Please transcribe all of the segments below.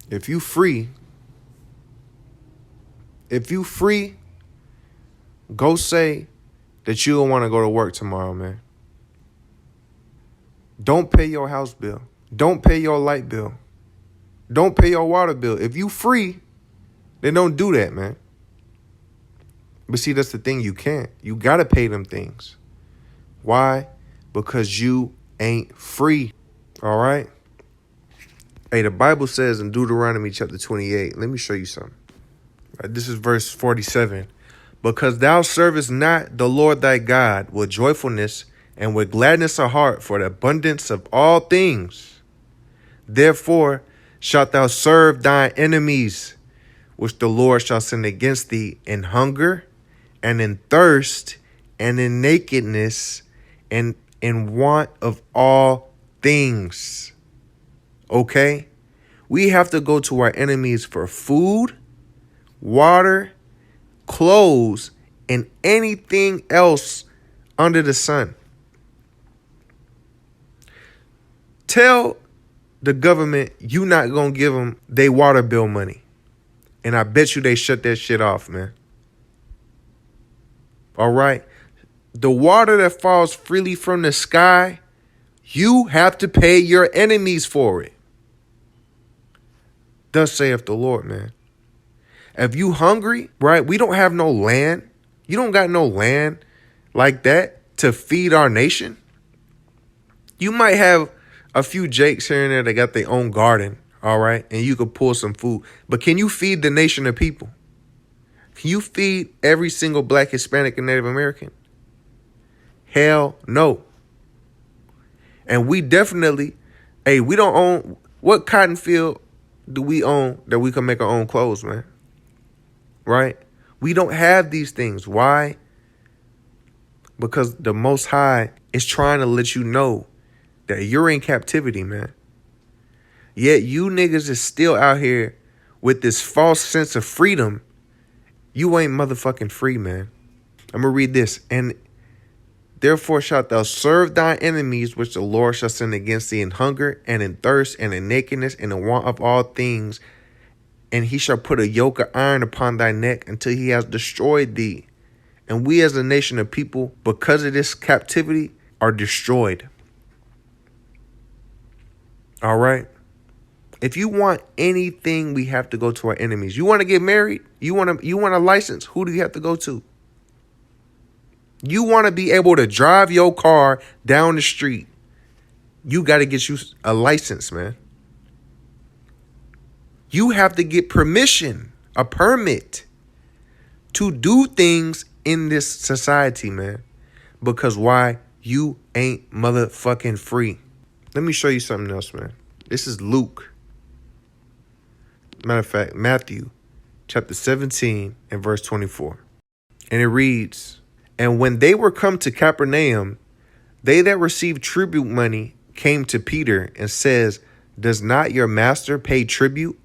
If you free, go say that you don't want to go to work tomorrow, man. Don't pay your house bill. Don't pay your light bill. Don't pay your water bill. If you free, then don't do that, man. But see, that's the thing. You can't. You got to pay them things. Why? Because you ain't free. All right? Hey, the Bible says in Deuteronomy chapter 28, let me show you something. This is verse 47. Because thou servest not the Lord thy God with joyfulness and with gladness of heart for the abundance of all things. Therefore shalt thou serve thine enemies, which the Lord shall send against thee in hunger and in thirst and in nakedness and in want of all things. Okay? We have to go to our enemies for food, water, clothes, and anything else under the sun. Tell the government you not going to give them their water bill money. And I bet you they shut that shit off, man. All right? The water that falls freely from the sky, you have to pay your enemies for it. Thus saith the Lord, man. If you hungry, right, we don't have no land. You don't got no land like that to feed our nation. You might have a few jakes here and there that got their own garden, all right, and you could pull some food. But can you feed the nation of people? Can you feed every single Black, Hispanic, and Native American? Hell no. And we definitely, we don't own, what cotton field do we own that we can make our own clothes, man? Right? We don't have these things. Why? Because the Most High is trying to let you know that you're in captivity, man. Yet you niggas is still out here with this false sense of freedom. You ain't motherfucking free, man. I'm going to read this. And therefore shalt thou serve thine enemies, which the Lord shall send against thee in hunger and in thirst and in nakedness and in want of all things. And he shall put a yoke of iron upon thy neck until he has destroyed thee. And we as a nation of people, because of this captivity, are destroyed. All right? If you want anything, we have to go to our enemies. You want to get married? You want a license? Who do you have to go to? You want to be able to drive your car down the street? You got to get you a license, man. You have to get permission, a permit to do things in this society, man. Because why? You ain't motherfucking free. Let me show you something else, man. This is Luke. Matter of fact, Matthew chapter 17 and verse 24. And it reads, and when they were come to Capernaum, they that received tribute money came to Peter and says, does not your master pay tribute?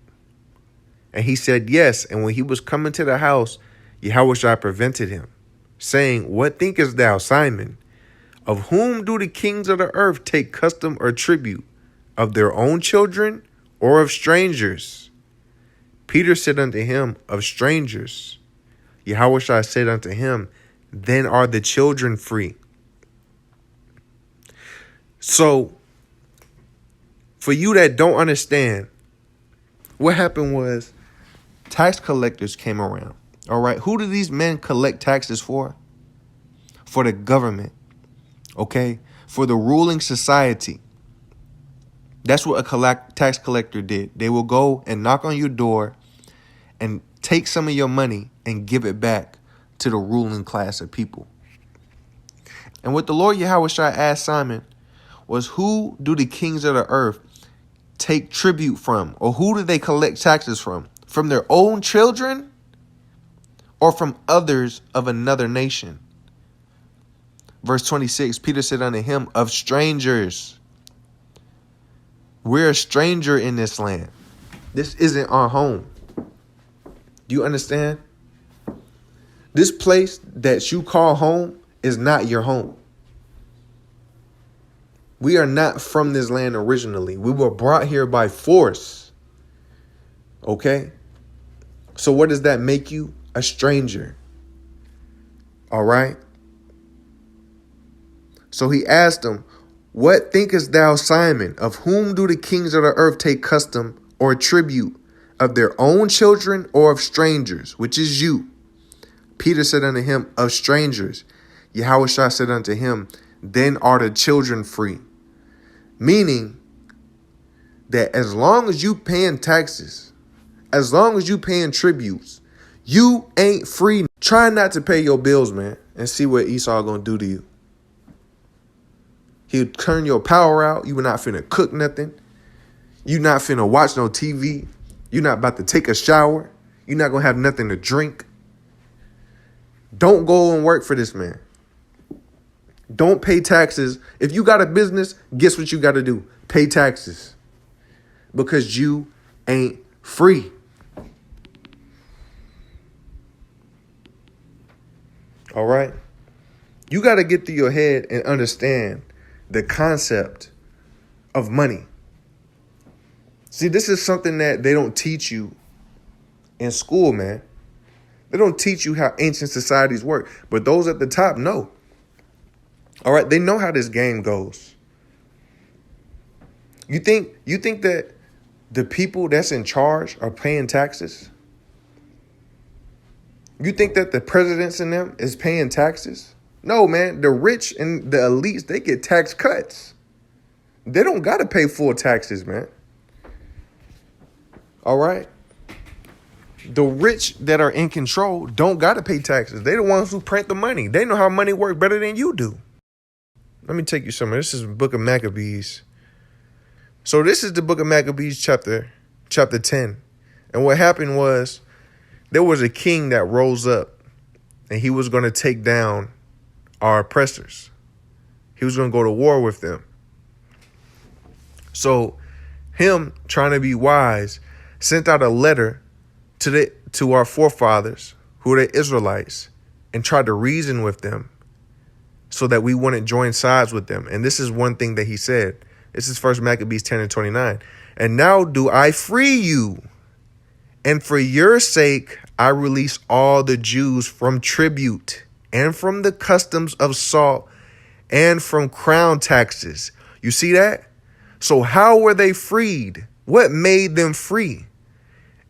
And he said, yes. And when he was coming to the house, yahawashi prevented him, saying, what thinkest thou, Simon? Of whom do the kings of the earth take custom or tribute? Of their own children or of strangers? Peter said unto him, of strangers. Yahawashi said unto him, then are the children free. So, for you that don't understand, what happened was tax collectors came around. All right. Who do these men collect taxes for? For the government. Okay. For the ruling society. That's what a tax collector did. They will go and knock on your door and take some of your money and give it back to the ruling class of people. And what the Lord Yahawashi asked Simon was, who do the kings of the earth take tribute from? Or who do they collect taxes from? From their own children or from others of another nation? Verse 26, Peter said unto him, of strangers. We're a stranger in this land. This isn't our home. Do you understand? This place that you call home is not your home. We are not from this land originally. We were brought here by force. Okay? So what does that make you? A stranger. All right? So he asked him, what thinkest thou, Simon? Of whom do the kings of the earth take custom or tribute? Of their own children or of strangers, which is you? Peter said unto him, of strangers. Yahawashi said unto him, then are the children free. Meaning that as long as you paying taxes, as long as you paying tributes, you ain't free. Try not to pay your bills, man, and see what Esau gonna do to you. He'll turn your power out. You not finna cook nothing. You not finna watch no TV. You're not about to take a shower. You're not gonna have nothing to drink. Don't go and work for this man. Don't pay taxes. If you got a business, guess what you got to do? Pay taxes. Because you ain't free. All right? You got to get through your head and understand the concept of money. See, this is something that they don't teach you in school, man. They don't teach you how ancient societies work. But those at the top know. All right, they know how this game goes. You think that the people that's in charge are paying taxes? You think that the presidents in them is paying taxes? No, man. The rich and the elites, they get tax cuts. They don't got to pay full taxes, man. All right? The rich that are in control don't got to pay taxes. They the ones who print the money. They know how money works better than you do. Let me take you somewhere. This is the book of Maccabees. So this is the book of Maccabees chapter 10. And what happened was there was a king that rose up and he was going to take down our oppressors. He was going to go to war with them. So him trying to be wise sent out a letter to our forefathers who are the Israelites and tried to reason with them so that we wouldn't join sides with them. And this is one thing that he said. This is 1 Maccabees 10 and 29. And now do I free you, and for your sake I release all the Jews from tribute and from the customs of salt and from crown taxes. You see that? So how were they freed? What made them free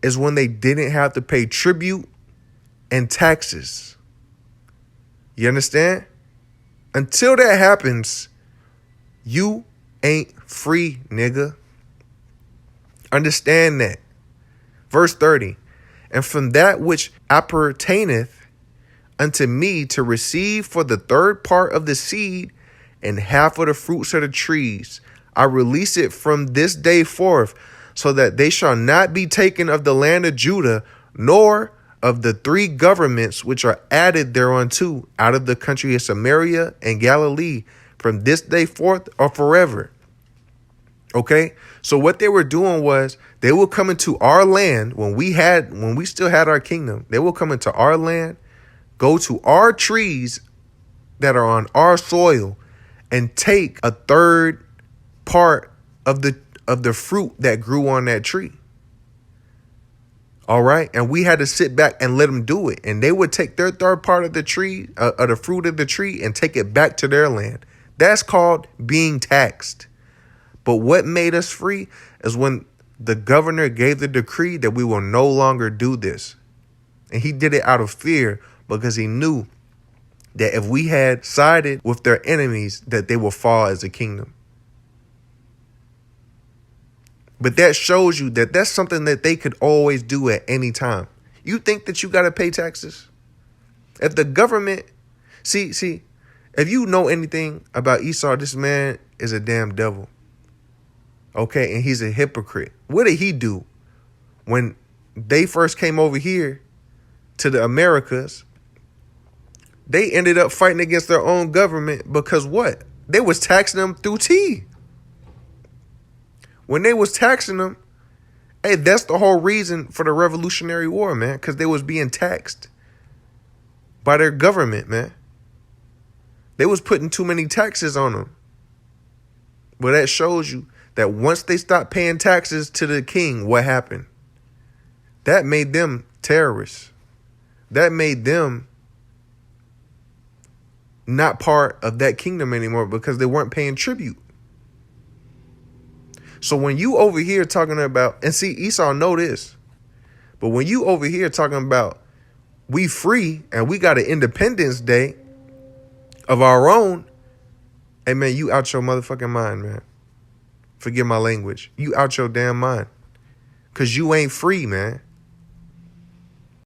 is when they didn't have to pay tribute and taxes. You understand? Until that happens, you ain't free, nigga. Understand that. Verse 30. And from that which appertaineth unto me to receive for the third part of the seed and half of the fruits of the trees, I release it from this day forth, so that they shall not be taken of the land of Judah, nor of the three governments which are added thereunto out of the country of Samaria and Galilee, from this day forth or forever. Okay, so what they were doing was they will come into our land when we still had our kingdom. They will come into our land, go to our trees that are on our soil, and take a third part of the fruit that grew on that tree. All right. And we had to sit back and let them do it. And they would take their third part of the tree, of the fruit of the tree, and take it back to their land. That's called being taxed. But what made us free is when the governor gave the decree that we will no longer do this. And he did it out of fear because he knew that if we had sided with their enemies, that they will fall as a kingdom. But that shows you that that's something that they could always do at any time. You think that you got to pay taxes? If the government, see, if you know anything about Esau, this man is a damn devil. Okay, and he's a hypocrite. What did he do when they first came over here to the Americas? They ended up fighting against their own government because what? They was taxing them through tea. When they was taxing them, hey, that's the whole reason for the Revolutionary War, man, because they was being taxed by their government, man. They was putting too many taxes on them. But that shows you that once they stopped paying taxes to the king, what happened? that made them terrorists. That made them not part of that kingdom anymore because they weren't paying tribute. So when you over here talking about, and see, Esau know this, but when you over here talking about we free and we got an Independence Day of our own, hey man, you out your motherfucking mind, man. Forgive my language. You out your damn mind. Because you ain't free, man.